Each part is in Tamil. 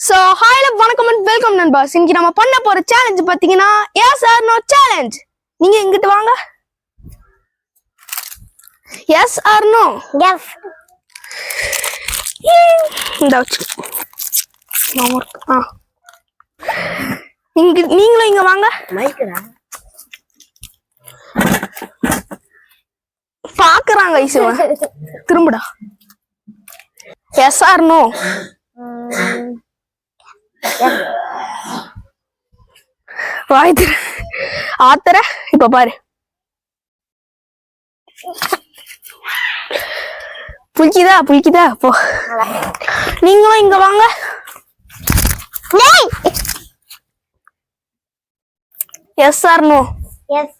So, hi, வணக்கம் and welcome நண்பர்ஸ். இன்னைக்கு நம்ம பண்ண போற சேலஞ்ச் பாத்தீங்கன்னா yes or no challenge. நீங்க இங்கிட்டு வாங்க. Yes or no? Yes. இந்த வச்சு. நீங்களும் இங்க வாங்க. மைக்ரா. பாக்குறாங்க ஐசுவா. திரும்புடா. Yes or no? ஆத்தர இப்ப பாரு புளிக்குதா போ. நீங்களும் இங்க வாங்க. Yes or no? எஸ்.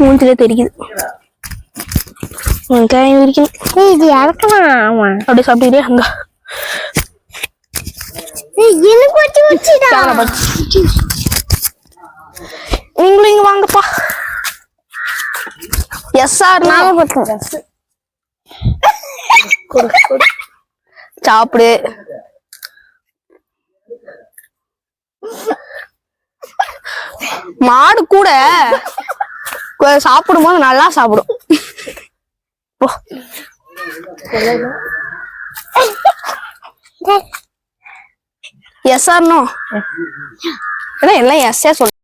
மூஞ்சிலே தெரியுது. வெங்காயம் இருக்கணும். இது இறக்கலாம். அப்படியே சாப்பிட்டுக்கிட்டே அங்க நீங்களும் இங்க வாங்கப்பா. Yes or no? சாப்பிடு. மாடு கூட சாப்பிடும் போது நல்லா சாப்பிடும். Yes or no? எல்லாம் எஸ்ஸே சொல்ல.